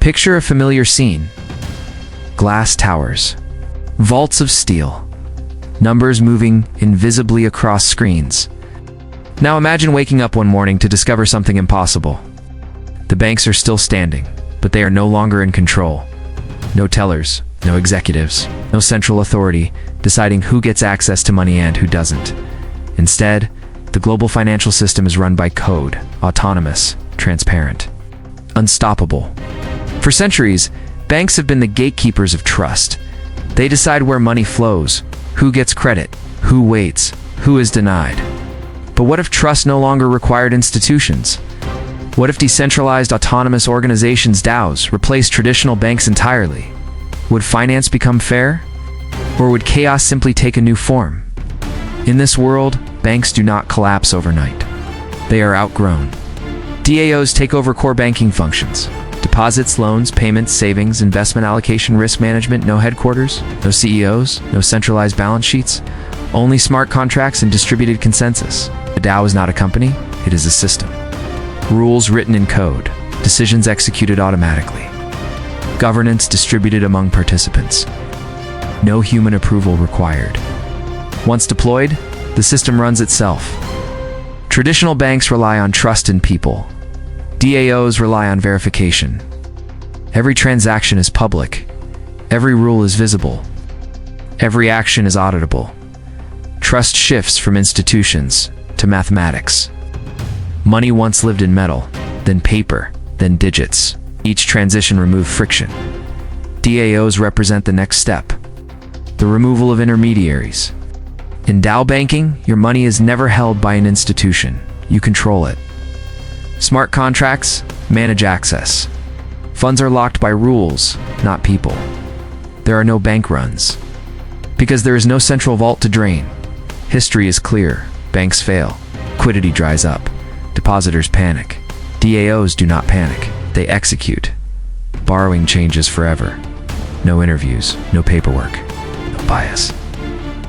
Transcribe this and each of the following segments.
Picture a familiar scene. Glass towers, vaults of steel, numbers moving invisibly across screens. Now imagine waking up one morning to discover something impossible. The banks are still standing, but they are no longer in control. No tellers, no executives, no central authority deciding who gets access to money and who doesn't. Instead, the global financial system is run by code, autonomous, transparent, unstoppable. For centuries, banks have been the gatekeepers of trust. They decide where money flows, who gets credit, who waits, who is denied. But what if trust no longer required institutions? What if decentralized autonomous organizations DAOs replace traditional banks entirely? Would finance become fair? Or would chaos simply take a new form? In this world, banks do not collapse overnight. They are outgrown. DAOs take over core banking functions. Deposits, loans, payments, savings, investment allocation, risk management, no headquarters, no CEOs, no centralized balance sheets, only smart contracts and distributed consensus. A DAO is not a company, it is a system. Rules written in code, decisions executed automatically. Governance distributed among participants. No human approval required. Once deployed, the system runs itself. Traditional banks rely on trust in people. DAOs rely on verification. Every transaction is public. Every rule is visible. Every action is auditable. Trust shifts from institutions to mathematics. Money once lived in metal, then paper, then digits. Each transition removed friction. DAOs represent the next step, the removal of intermediaries. In DAO banking, your money is never held by an institution. You control it. Smart contracts manage access. Funds are locked by rules, not people. There are no bank runs. Because there is no central vault to drain. History is clear. Banks fail. Liquidity dries up. Depositors panic. DAOs do not panic. They execute. Borrowing changes forever. No interviews, no paperwork, no bias.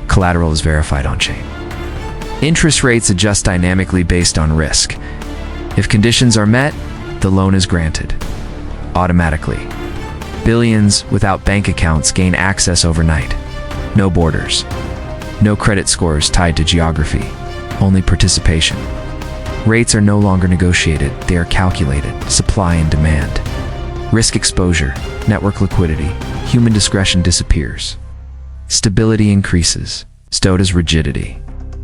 Collateral is verified on-chain. Interest rates adjust dynamically based on risk. If conditions are met, the loan is granted. Automatically. Billions without bank accounts gain access overnight. No borders. No credit scores tied to geography. Only participation. Rates are no longer negotiated, they are calculated, supply and demand. Risk exposure, network liquidity, human discretion disappears. Stability increases, so does rigidity.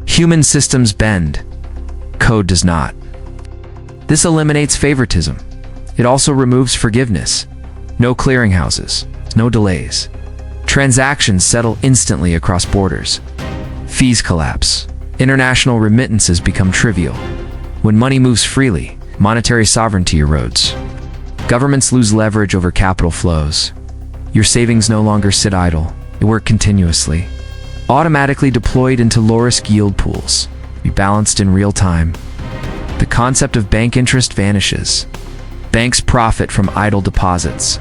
Human systems bend, code does not. This eliminates favoritism. It also removes forgiveness. No clearinghouses, no delays. Transactions settle instantly across borders. Fees collapse. International remittances become trivial. When money moves freely, monetary sovereignty erodes. Governments lose leverage over capital flows. Your savings no longer sit idle. They work continuously. Automatically deployed into low-risk yield pools. Be balanced in real time. The concept of bank interest vanishes. Banks profit from idle deposits.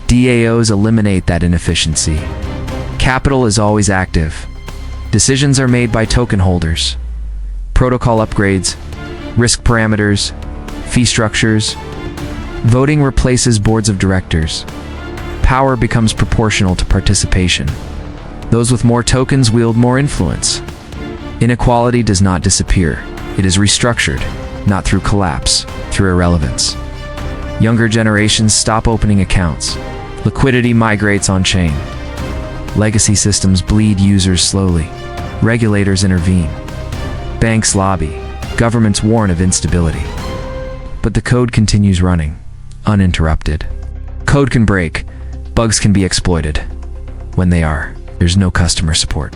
DAOs eliminate that inefficiency. Capital is always active. Decisions are made by token holders. Protocol upgrades, risk parameters, fee structures. Voting replaces boards of directors. Power becomes proportional to participation. Those with more tokens wield more influence. Inequality does not disappear. It is restructured, not through collapse, through irrelevance. Younger generations stop opening accounts. Liquidity migrates on-chain. Legacy systems bleed users slowly. Regulators intervene. Banks lobby. Governments warn of instability. But the code continues running, uninterrupted. Code can break. Bugs can be exploited. When they are, there's no customer support.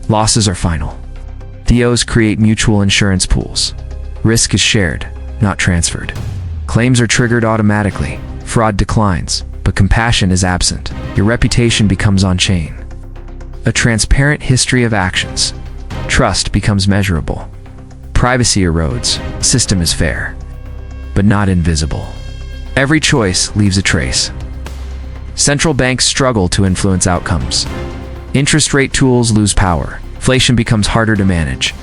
Losses are final. DAOs create mutual insurance pools. Risk is shared, not transferred. Claims are triggered automatically. Fraud declines, but compassion is absent. Your reputation becomes on-chain. A transparent history of actions. Trust becomes measurable. Privacy erodes. System is fair, but not invisible. Every choice leaves a trace. Central banks struggle to influence outcomes. Interest rate tools lose power. Inflation becomes harder to manage.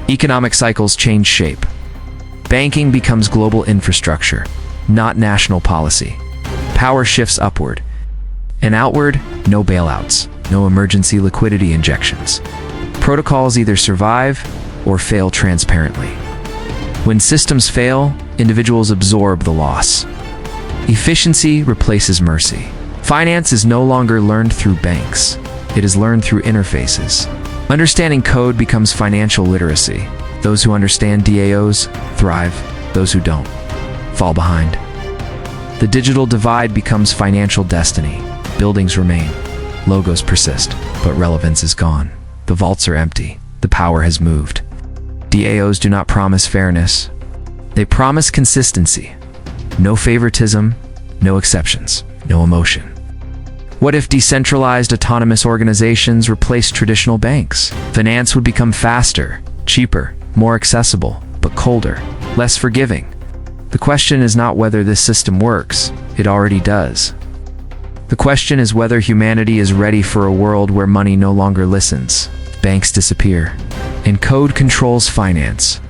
Economic cycles change shape. Banking becomes global infrastructure, not national policy. power shifts upward. And outward, no bailouts, no emergency liquidity injections. Protocols either survive or fail transparently. When systems fail, individuals absorb the loss. Efficiency replaces mercy. Finance is no longer learned through banks. It is learned through interfaces. Understanding code becomes financial literacy. Those who understand DAOs thrive. Those who don't fall behind. The digital divide becomes financial destiny. Buildings remain. Logos persist, but relevance is gone. The vaults are empty. The power has moved. DAOs do not promise fairness. They promise consistency. No favoritism, no exceptions, no emotion. What if decentralized autonomous organizations replaced traditional banks? Finance would become faster, cheaper, more accessible, but colder, less forgiving. The question is not whether this system works. It already does. The question is whether humanity is ready for a world where money no longer listens. Banks disappear, and code controls finance.